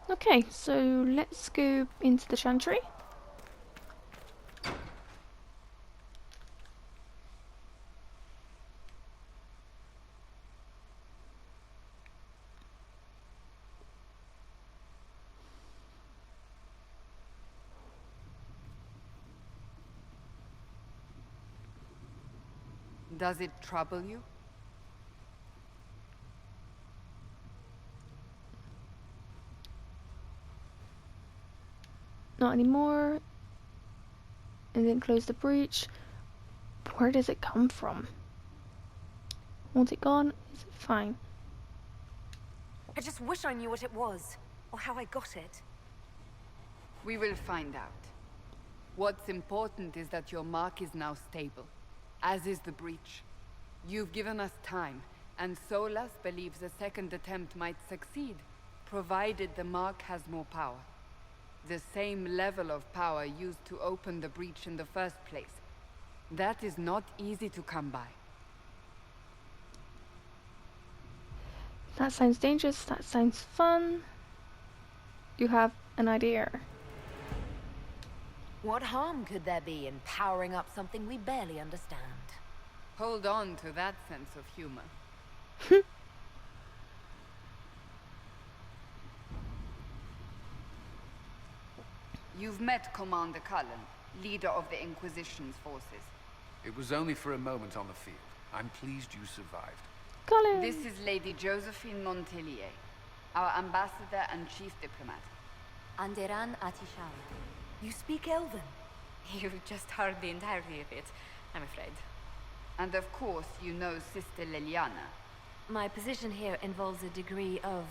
Okay, so let's go into the chantry. Does it trouble you? Not anymore. And then close the breach. Where does it come from? Want it gone? Is it fine? I just wish I knew what it was, or how I got it. We will find out. What's important is that your mark is now stable, as is the breach. You've given us time, and Solas believes a second attempt might succeed, provided the mark has more power. The same level of power used to open the breach in the first place. That is not easy to come by. That sounds dangerous. That sounds fun. You have an idea. What harm could there be in powering up something we barely understand? Hold on to that sense of humor. You've met Commander Cullen, leader of the Inquisition's forces. It was only for a moment on the field. I'm pleased you survived. Colin! This is Lady Josephine Montelier, our ambassador and chief diplomat. Anderan Atishal. You speak Elven? You've just heard the entirety of it, I'm afraid. And of course, you know Sister Liliana. My position here involves a degree of...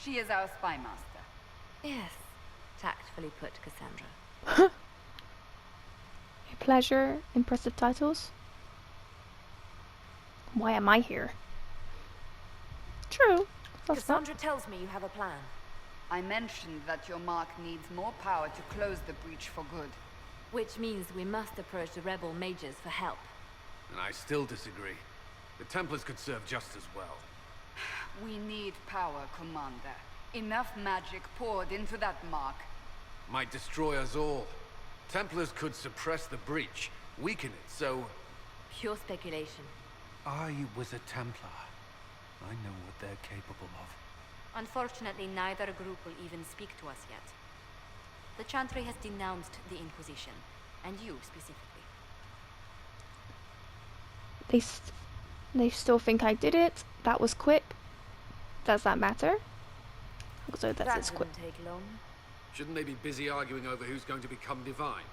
She is our spy master. Yes, tactfully put, Cassandra. A pleasure. Impressive titles. Why am I here? True. That's Cassandra tells me you have a plan. I mentioned that your mark needs more power to close the breach for good. Which means we must approach the rebel mages for help. And I still disagree. The Templars could serve just as well. We need power, Commander. Enough magic poured into that mark. Might destroy us all. Templars could suppress the breach, weaken it, so... Pure speculation. I was a Templar. I know what they're capable of. Unfortunately, neither group will even speak to us yet. The Chantry has denounced the Inquisition, and you specifically. They still think I did it. That was quick. Does that matter? So That that's quick. didn't take long. Shouldn't they be busy arguing over who's going to become divine?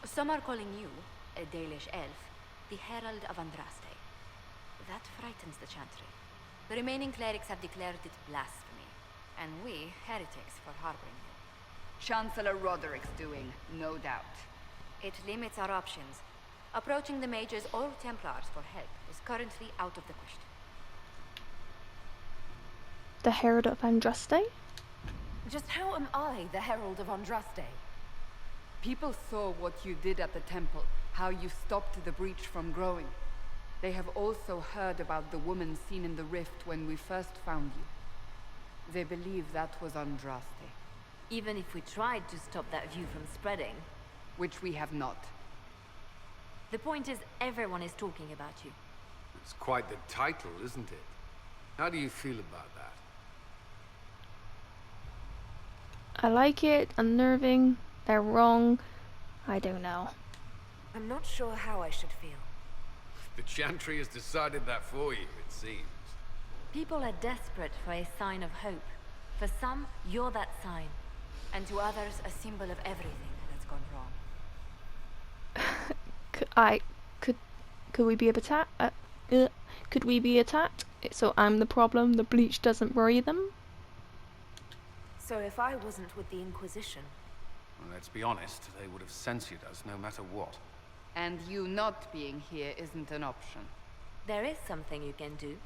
Some are calling you, a Dalish elf, the Herald of Andraste. That frightens the Chantry. The remaining clerics have declared it blasphemy, and we, heretics, for harboring it. Chancellor Roderick's doing, no doubt. It limits our options. Approaching the mages or Templars for help is currently out of the question. The Herald of Andraste? Just how am I the Herald of Andraste? People saw what you did at the temple, how you stopped the breach from growing. They have also heard about the woman seen in the rift when we first found you. They believe that was Andraste. Even if we tried to stop that view from spreading. Which we have not. The point is, everyone is talking about you. It's quite the title, isn't it? How do you feel about that? I like it. Unnerving. They're wrong. I don't know. I'm not sure how I should feel. The Chantry has decided that for you, it seems. People are desperate for a sign of hope. For some, you're that sign. And to others, a symbol of everything that's gone wrong. Could we be attacked? Could we be attacked? So I'm the problem. The bleach doesn't worry them. So if I wasn't with the Inquisition... Well, let's be honest, they would have censored us no matter what. And you not being here isn't an option. There is something you can do.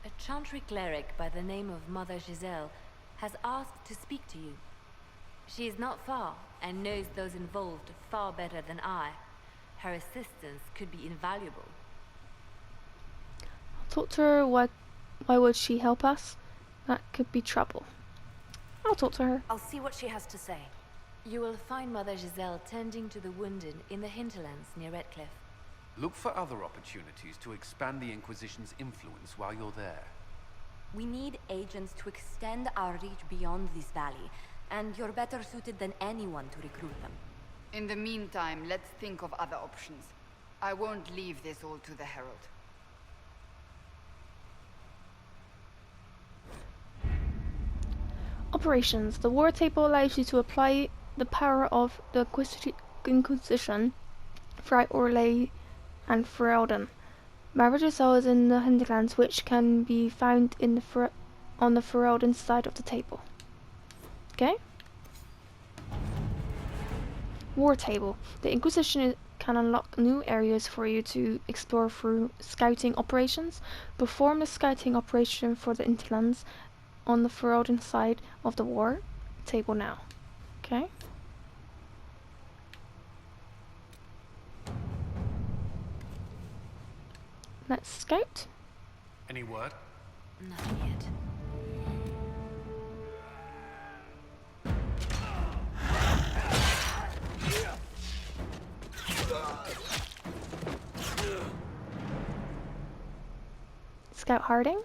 A Chantry cleric by the name of Mother Giselle has asked to speak to you. She is not far, and knows those involved far better than I. Her assistance could be invaluable. Talk to her. Why would she help us? That could be trouble. I'll talk to her. I'll see what she has to say. You will find Mother Giselle tending to the wounded in the hinterlands near Redcliffe. Look for other opportunities to expand the Inquisition's influence while you're there. We need agents to extend our reach beyond this valley, and you're better suited than anyone to recruit them. In the meantime, let's think of other options. I won't leave this all to the Herald. Operations. The war table allows you to apply the power of the Inquisition throughout Orlais and Ferelden. Mother Giselle is in the hinterlands, which can be found in the on the Ferelden side of the table. Okay? War table. The Inquisition can unlock new areas for you to explore through scouting operations. Perform the scouting operation for the hinterlands on the Ferelden side of the war table now. Okay? Let's scout. Any word? Nothing yet. Scout Harding.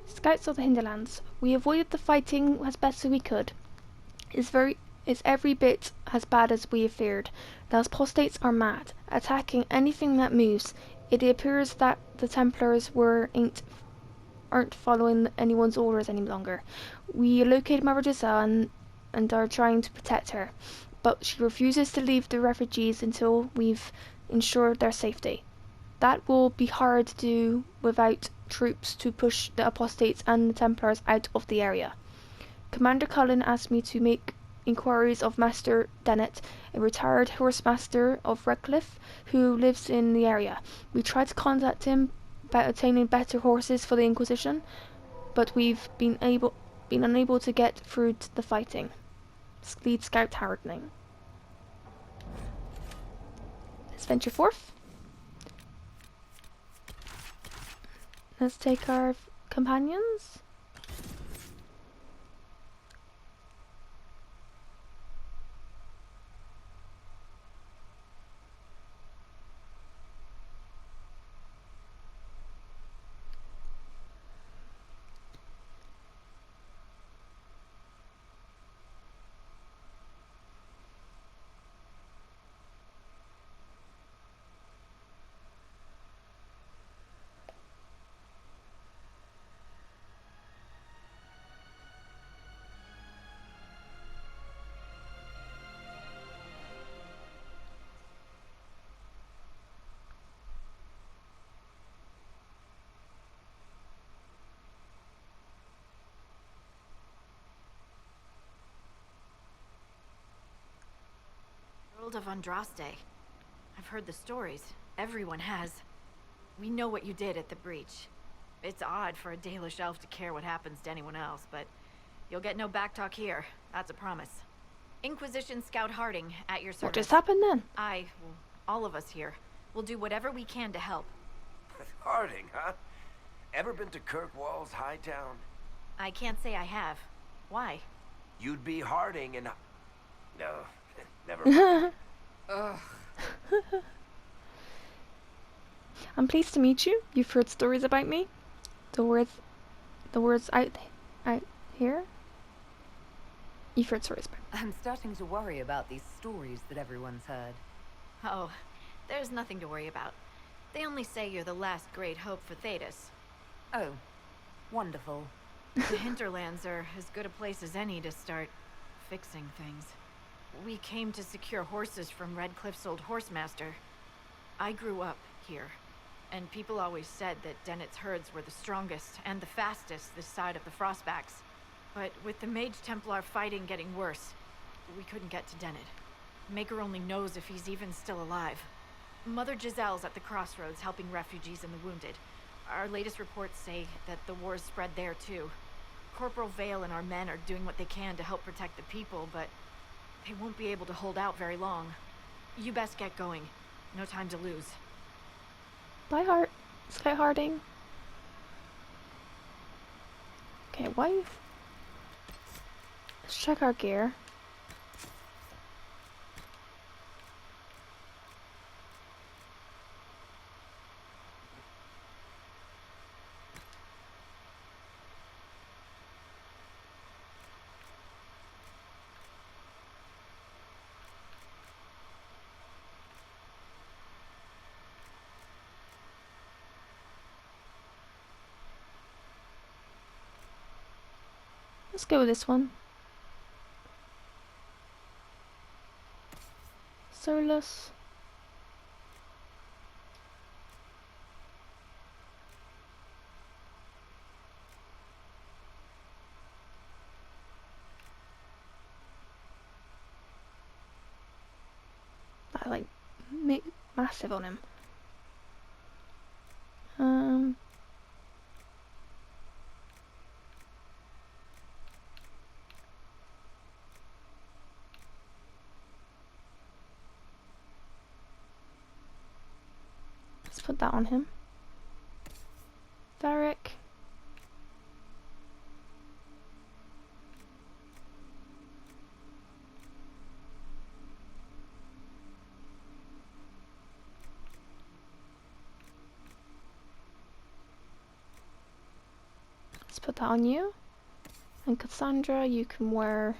Scouts of the hinterlands. We avoided the fighting as best as we could. It's every bit as bad as we feared. The apostates are mad, attacking anything that moves. It appears that the Templars aren't following anyone's orders any longer. We located Mother Giselle and are trying to protect her, but she refuses to leave the refugees until we've ensured their safety. That will be hard to do without troops to push the apostates and the Templars out of the area. Commander Cullen asked me to make inquiries of Master Dennett, a retired horsemaster of Redcliffe who lives in the area. We tried to contact him about obtaining better horses for the Inquisition, but we've been unable to get through to the fighting. Lead Scout Hardening. Let's venture forth. Let's take our companions. Of Andraste. I've heard the stories. Everyone has. We know what you did at the breach. It's odd for a Dalish elf to care what happens to anyone else, but you'll get no backtalk here. That's a promise. Inquisition Scout Harding, at your service. What just happened then? All of us here, will do whatever we can to help. Harding, huh? Ever been to Kirkwall's Hightown? I can't say I have. Why? You'd be Harding and... No, never mind. Ugh. I'm pleased to meet you. You've heard stories about me. The words out here. You've heard stories about me. I'm starting to worry about these stories that everyone's heard. Oh, there's nothing to worry about. They only say you're the last great hope for Thedas. Oh, wonderful. The hinterlands are as good a place as any to start fixing things. We came to secure horses from Redcliffe's old horsemaster. I grew up here, and people always said that Dennett's herds were the strongest and the fastest this side of the Frostbacks. But with the Mage Templar fighting getting worse, we couldn't get to Dennet. Maker only knows if he's even still alive. Mother Giselle's at the crossroads helping refugees and the wounded. Our latest reports say that the war's spread there too. Corporal Vale and our men are doing what they can to help protect the people, but they won't be able to hold out very long. You best get going. No time to lose. Bye, Sky Harding. Okay, wife. Let's check our gear. Let's go with this one. Solus. That like massive on him. Let's put that on him. Varric. Let's put that on you. And Cassandra, you can wear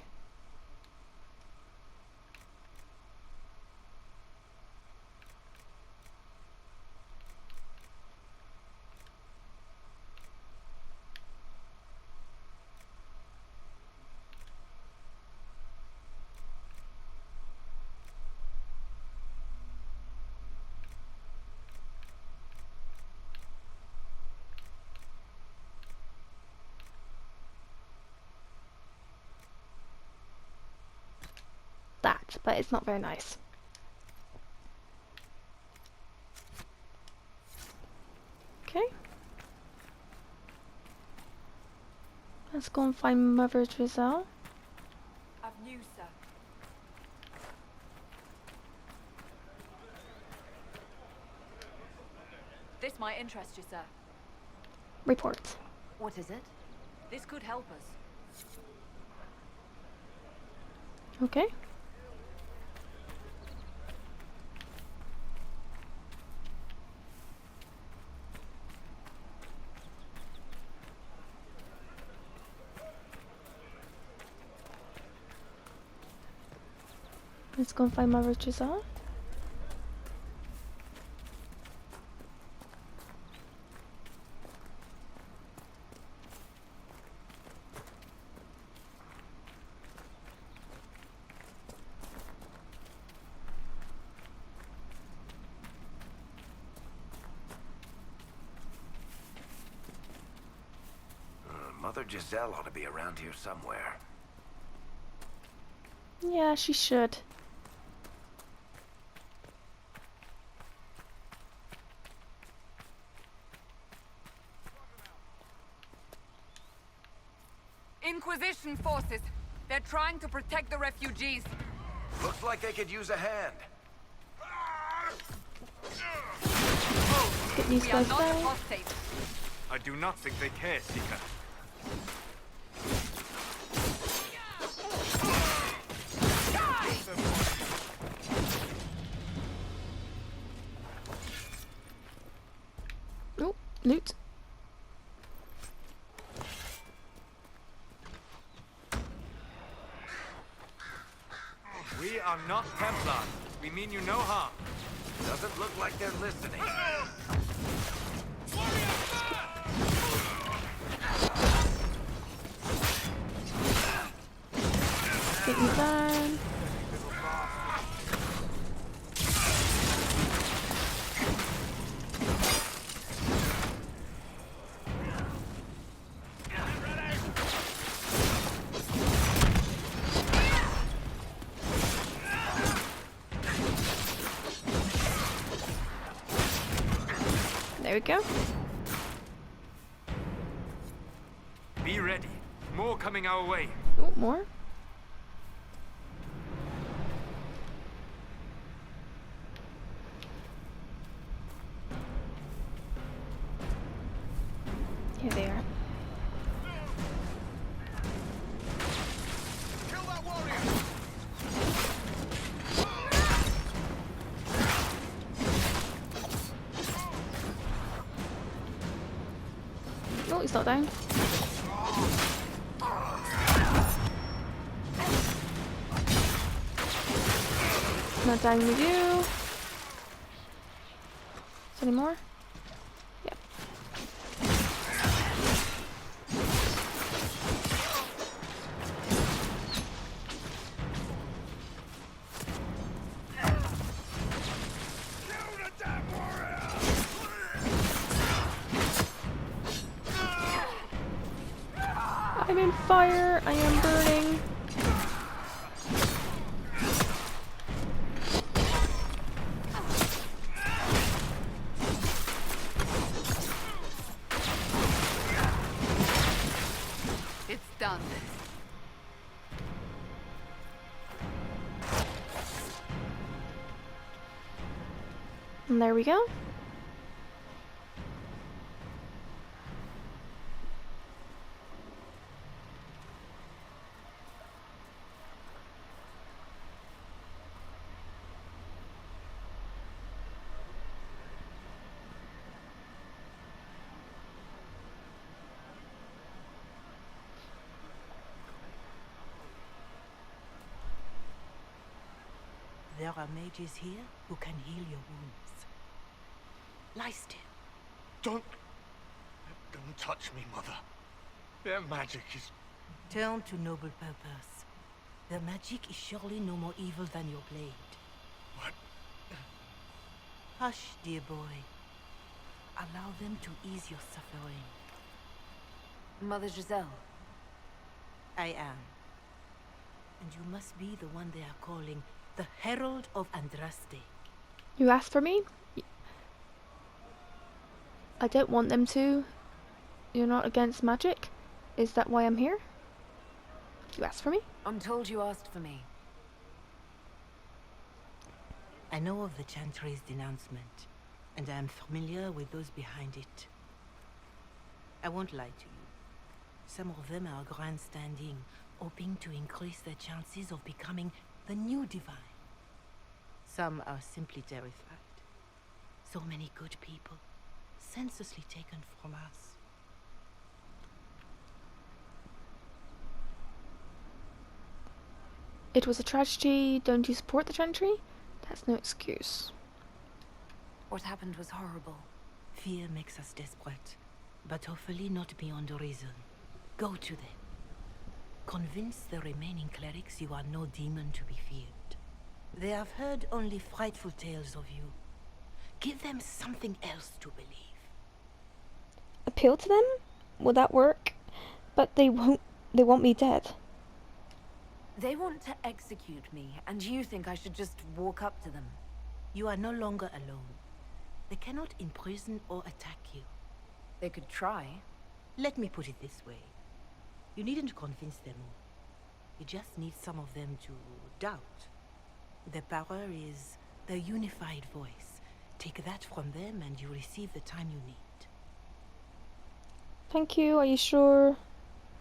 that, but it's not very nice. Okay. Let's go and find Mother Giselle. I've news, sir. This might interest you, sir. Report. What is it? This could help us. Okay. Let's go and find Mother Giselle. Mother Giselle ought to be around here somewhere. Yeah, she should. Inquisition forces. They're trying to protect the refugees. Looks like they could use a hand. Get these We are guys not down. apostates. I do not think they care, Seeker. Oh, loot. We are not Templars. We mean you no harm. Doesn't look like they're listening. Get you down. There we go. Be ready. More coming our way. Oh, more. Here they are. Kill that warrior! Oh, he's not down. Not down with you. Is there any more? Yep. I'm in fire. I am burning. It's done. And there we go. There are mages here who can heal your wounds. Lie still. Don't touch me, Mother. Their magic is... Turn to noble purpose. Their magic is surely no more evil than your blade. What? Hush, dear boy. Allow them to ease your suffering. Mother Giselle. I am. And you must be the one they are calling the Herald of Andraste. You asked for me? I don't want them to. You're not against magic? Is that why I'm here? You asked for me? I'm told you asked for me. I know of the Chantry's denouncement, and I am familiar with those behind it. I won't lie to you. Some of them are grandstanding, hoping to increase their chances of becoming the new divine. Some are simply terrified. So many good people, senselessly taken from us. It was a tragedy. Don't you support the Chantry? That's no excuse. What happened was horrible. Fear makes us desperate, but hopefully not beyond reason. Go to them. Convince the remaining clerics you are no demon to be feared. They have heard only frightful tales of you. Give them something else to believe. Appeal to them? Will that work? But they won't me dead. They want to execute me, and you think I should just walk up to them? You are no longer alone. They cannot imprison or attack you. They could try. Let me put it this way. You needn't convince them all. You just need some of them to doubt. Their power is their unified voice. Take that from them and you receive the time you need. Thank you. Are you sure?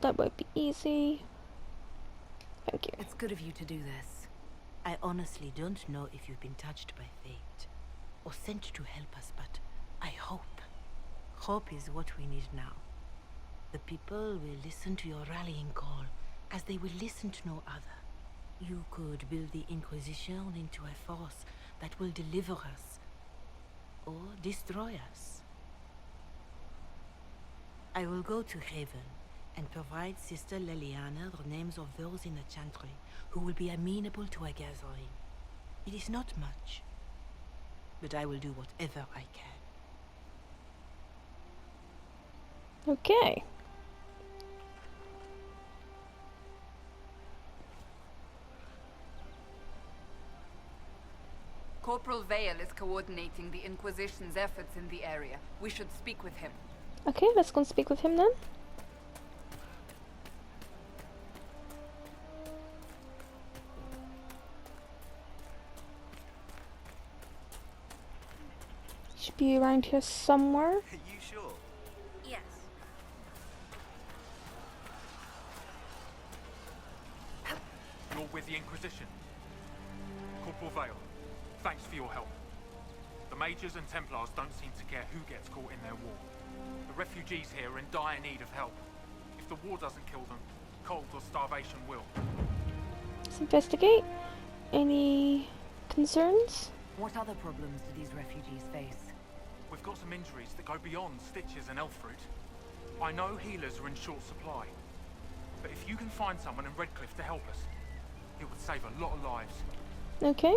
That won't be easy. Thank you. It's good of you to do this. I honestly don't know if you've been touched by fate or sent to help us, but I hope. Hope is what we need now. The people will listen to your rallying call as they will listen to no other. You could build the Inquisition into a force that will deliver us or destroy us. I will go to Haven and provide Sister Leliana the names of those in the Chantry who will be amenable to a gathering. It is not much, but I will do whatever I can. Okay. Corporal Vale is coordinating the Inquisition's efforts in the area. We should speak with him. Okay, let's go and speak with him then. Should be around here somewhere. Are you sure? Yes. You're with the Inquisition. Corporal Vale, thanks for your help. The Mages and Templars don't seem to care who gets caught in their war. The refugees here are in dire need of help. If the war doesn't kill them, cold or starvation will. Let's investigate. Any concerns? What other problems do these refugees face? We've got some injuries that go beyond stitches and elf fruit. I know healers are in short supply, but if you can find someone in Redcliffe to help us, it would save a lot of lives. Okay.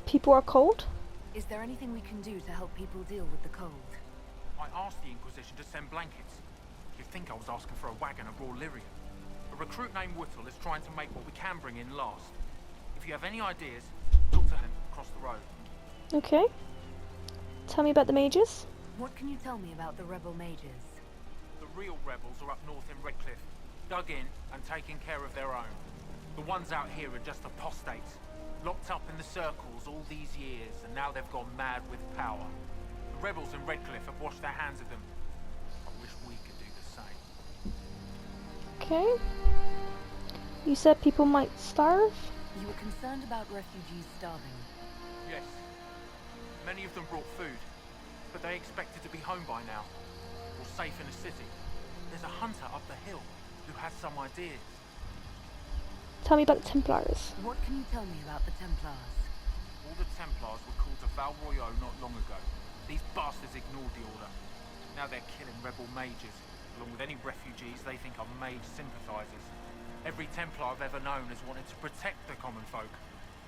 People are cold. Is there anything we can do to help people deal with the cold? I asked the Inquisition to send blankets. You'd think I was asking for a wagon of raw lyrium. A recruit named Whittle is trying to make what we can bring in last. If you have any ideas, talk to him across the road. Okay. Tell me about the mages. What can you tell me about the rebel mages? The real rebels are up north in Redcliffe, dug in and taking care of their own. The ones out here are just apostates, locked up in the circles all these years, and now they've gone mad with power. The rebels in Redcliffe have washed their hands of them. I wish we could do the same. Okay. You said people might starve? You were concerned about refugees starving. Yes. Many of them brought food, but they expected to be home by now, or safe in a city. There's a hunter up the hill who has some ideas. Tell me about the Templars. What can you tell me about the Templars? All the Templars were called to Val Royeaux not long ago. These bastards ignored the order. Now they're killing rebel mages, along with any refugees they think are mage sympathizers. Every Templar I've ever known has wanted to protect the common folk.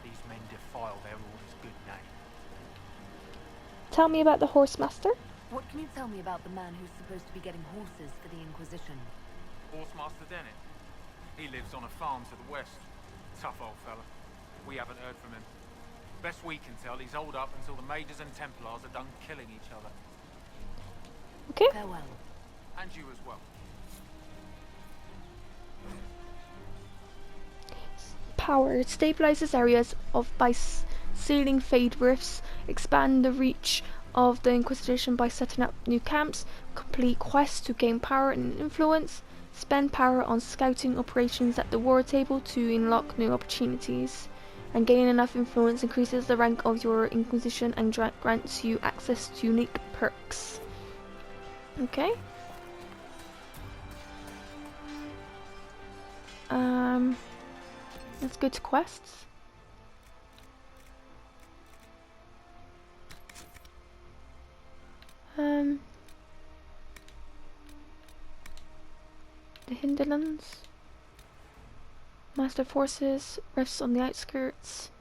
These men defile their order's good name. Tell me about the Horsemaster. What can you tell me about the man who's supposed to be getting horses for the Inquisition? Horsemaster Dennett. He lives on a farm to the west. Tough old fella. We haven't heard from him. Best we can tell, he's holed up until the Mages and Templars are done killing each other. Okay. Farewell. And you as well. Power. It stabilizes areas by sealing fade rifts, expand the reach of the Inquisition by setting up new camps, complete quests to gain power and influence, spend power on scouting operations at the war table to unlock new opportunities, and gaining enough influence increases the rank of your Inquisition and grants you access to unique perks. Okay. Let's go to quests. The hinterlands, master forces, rifts on the outskirts,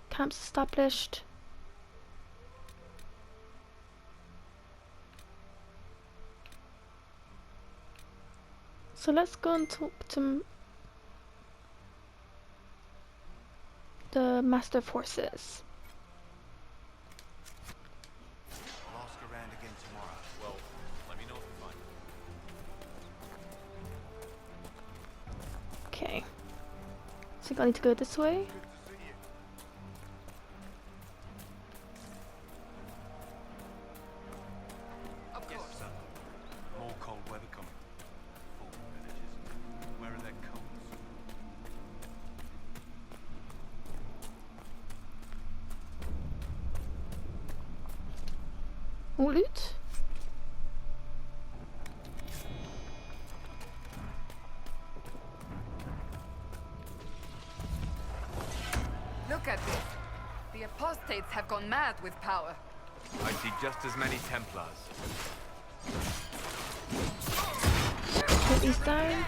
camps established. So let's go and talk to the master forces. I'll ask around again tomorrow. Well, let me know if you find it. Okay. So I need to go this way. Of course. Yes, sir. More cold weather coming. Full villages. Where are their coats? Loot. Look at this. The apostates have gone mad with power. I see just as many Templars. Put these down.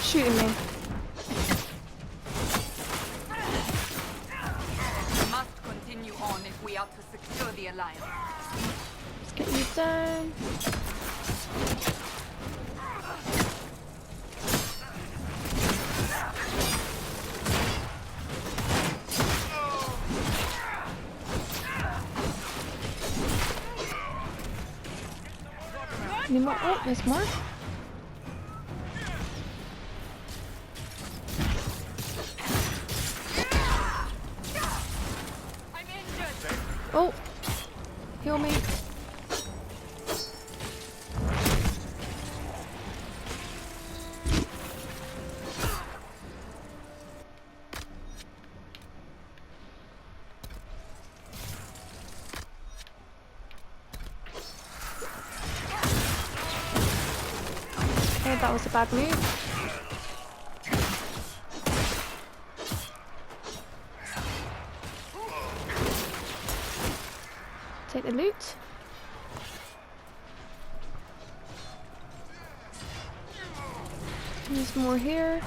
Who's shooting me? We must continue on if we are to secure the Alliance. Let's get you down. Any more? Oh, there's more. I'm injured. Oh, heal me. Okay, that was a bad move. Take the loot. There's more here.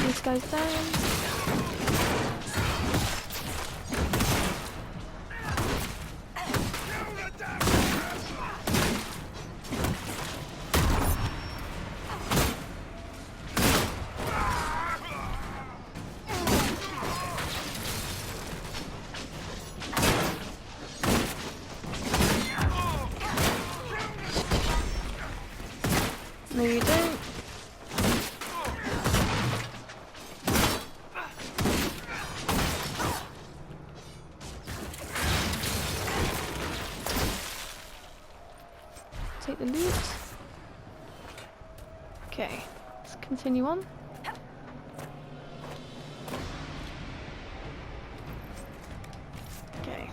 These guys down. No, you don't. Take the loot. Okay, let's continue on. Okay.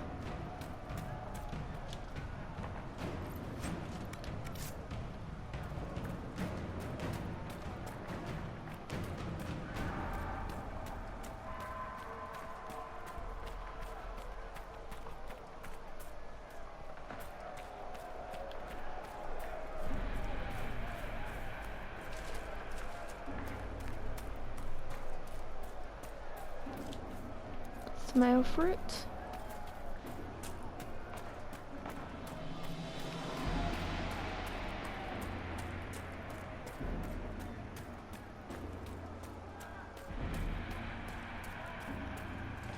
Smell fruit.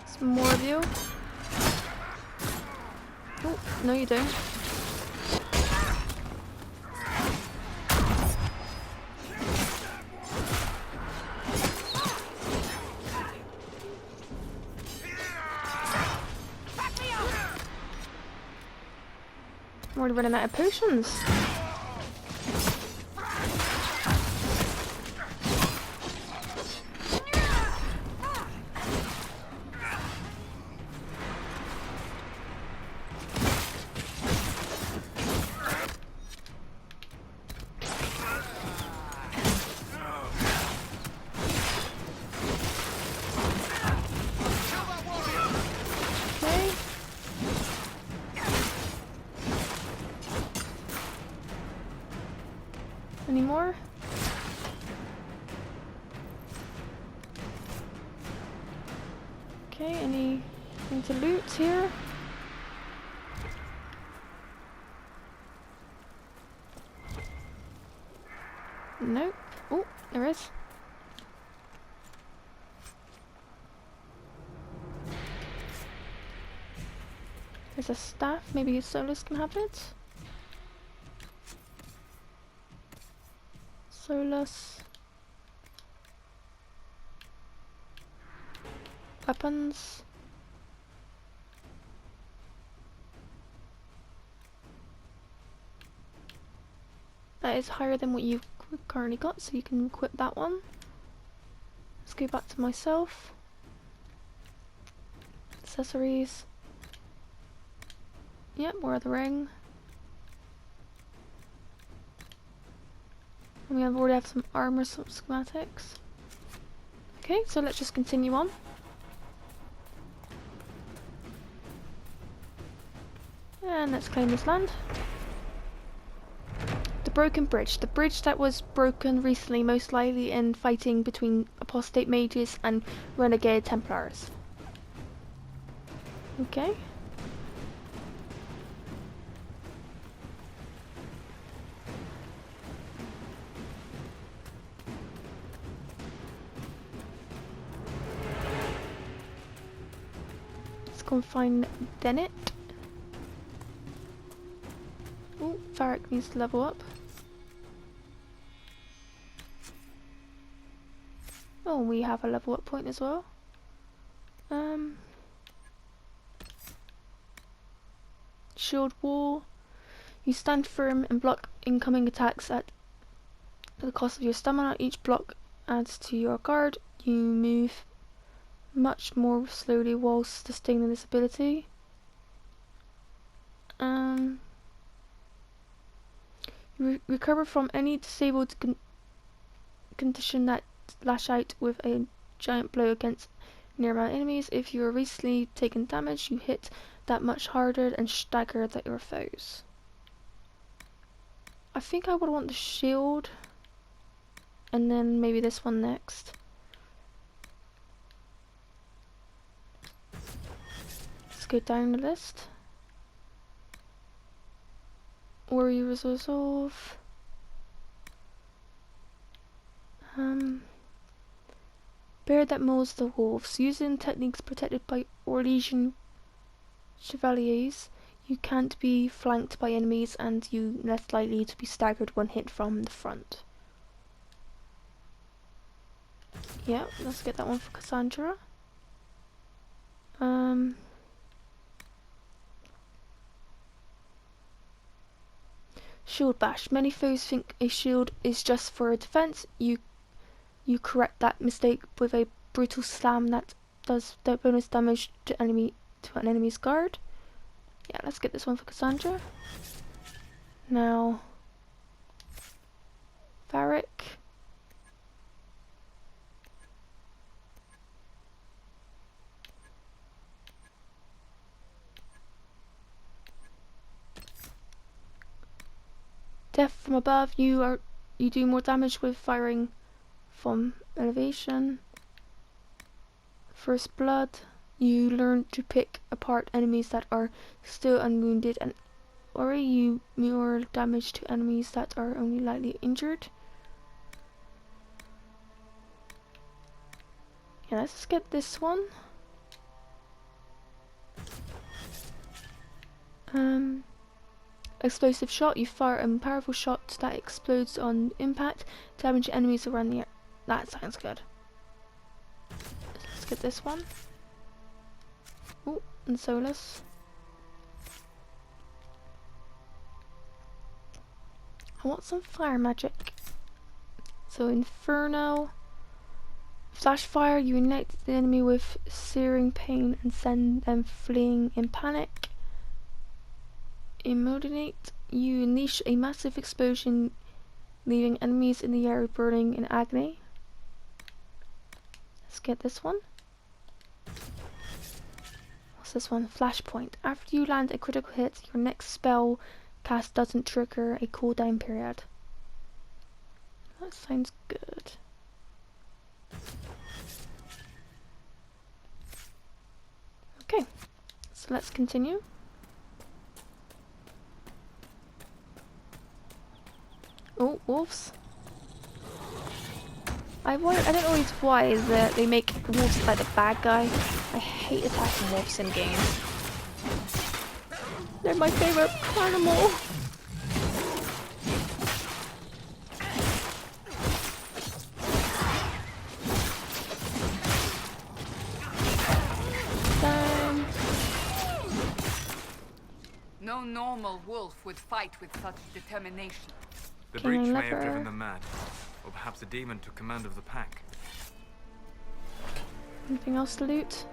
Some more of you. Oh, no you don't. I'm already running out of potions. Okay. Any more? Okay, anything to loot here? Nope. Oh, there is. There's a staff, maybe Solus can have it? Solus. Weapons. That is higher than what you've currently got, so you can equip that one. Let's go back to myself. Accessories. Yep, wear the ring. And we already have some armor, some schematics. Okay, so let's just continue on. And let's claim this land. The broken bridge. The bridge that was broken recently, most likely in fighting between apostate mages and renegade Templars. Okay. Let's go and find Dennett. Oh, Varric needs to level up. Oh, we have a level up point as well. Shield wall. You stand firm and block incoming attacks at the cost of your stamina. Each block adds to your guard. You move much more slowly whilst sustaining this ability. You recover from any disabled condition that lash out with a giant blow against nearby enemies. If you are recently taken damage, you hit that much harder and stagger at your foes. I think I would want the shield, and then maybe this one next. Let's go down the list. Warriors Resolve. Bear that mauls the wolves. Using techniques protected by Orlesian Chevaliers, you can't be flanked by enemies and you less likely to be staggered when hit from the front. Yeah, let's get that one for Cassandra. Shield bash. Many foes think a shield is just for a defense. You correct that mistake with a brutal slam that does the bonus damage to an enemy's guard. Yeah, let's get this one for Cassandra. Now, Varric. Death from above. You do more damage with firing from elevation. First blood. You learn to pick apart enemies that are still unwounded, and or you more damage to enemies that are only lightly injured. Yeah, let's get this one. Explosive shot. You fire a powerful shot that explodes on impact, damage enemies around the air. That sounds good. Let's get this one. Oh, and Solus. I want some fire magic. So Inferno. Flash fire. You ignite the enemy with searing pain and send them fleeing in panic. Immodinate. You unleash a massive explosion, leaving enemies in the air burning in agony. Let's get this one. What's this one? Flashpoint. After you land a critical hit, your next spell cast doesn't trigger a cooldown period. That sounds good. Okay, so let's continue. Oh, wolves. I don't know why that they make wolves like the bad guy. I hate attacking wolves in games. They're my favorite animal. No normal wolf would fight with such determination. The breach may have driven them mad, or perhaps a demon took command of the pack. Anything else to loot?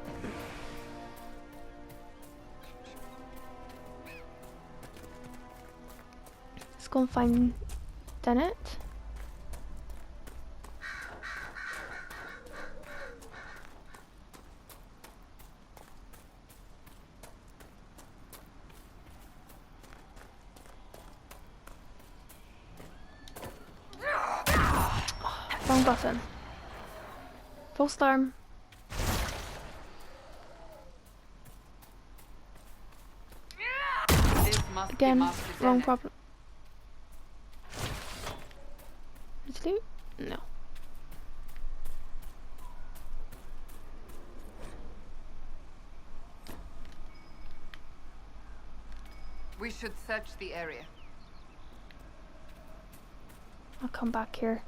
Let's go and find Dennett. button. False alarm. This must be Again, Master wrong Dennet. problem. Let's loot? No. We should search the area. I'll come back here.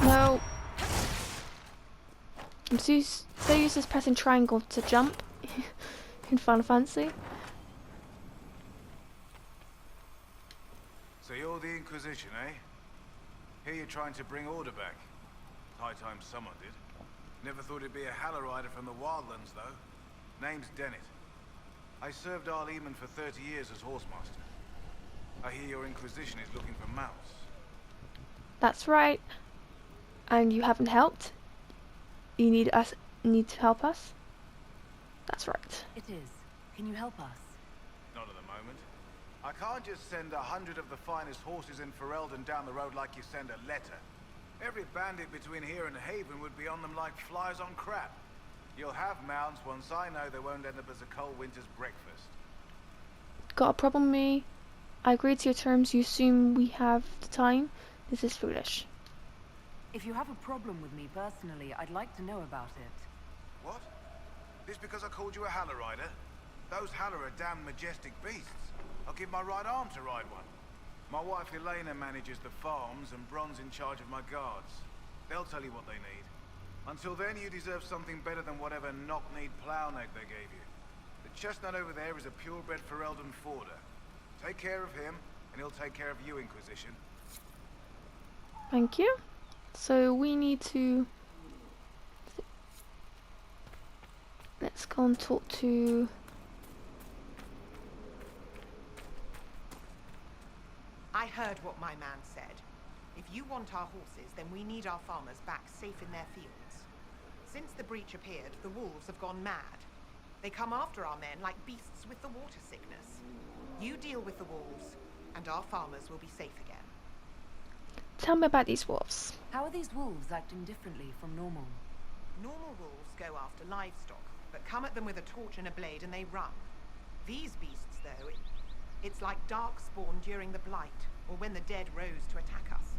No. I'm so used to pressing triangle to jump in Final Fantasy. So you're the Inquisition, eh? Here you're trying to bring order back. High time someone did. Never thought it'd be a Hallow-Rider from the Wildlands, though. Name's Dennet. I served Arleman for 30 years as Horsemaster. I hear your Inquisition is looking for mounts. That's right. And you haven't helped? You need to help us? That's right. It is. Can you help us? Not at the moment. I can't just send 100 of the finest horses in Ferelden down the road like you send a letter. Every bandit between here and Haven would be on them like flies on crap. You'll have mounts once I know they won't end up as a cold winter's breakfast. Got a problem with me? I agreed to your terms. You assume we have the time? This is foolish. If you have a problem with me personally, I'd like to know about it. What? This because I called you a Hallow-Rider? Those Hallow are damn majestic beasts. I'll give my right arm to ride one. My wife Elena manages the farms and Bron's in charge of my guards. They'll tell you what they need. Until then, you deserve something better than whatever knock-kneed plow-neck they gave you. The chestnut over there is a purebred Ferelden forder. Take care of him, and he'll take care of you, Inquisition. Thank you. So we need to... Let's go and talk to... I heard what my man said. If you want our horses, then we need our farmers back safe in their fields. Since the breach appeared, the wolves have gone mad. They come after our men like beasts with the water sickness. You deal with the wolves, and our farmers will be safe again. Tell me about these wolves. How are these wolves acting differently from normal? Normal wolves go after livestock, but come at them with a torch and a blade and they run. These beasts, though, it's like darkspawn during the Blight, or when the dead rose to attack us.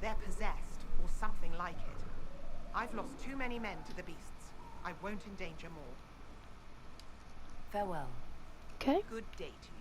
They're possessed, or something like it. I've lost too many men to the beasts. I won't endanger more. Farewell. Okay. Good day to you.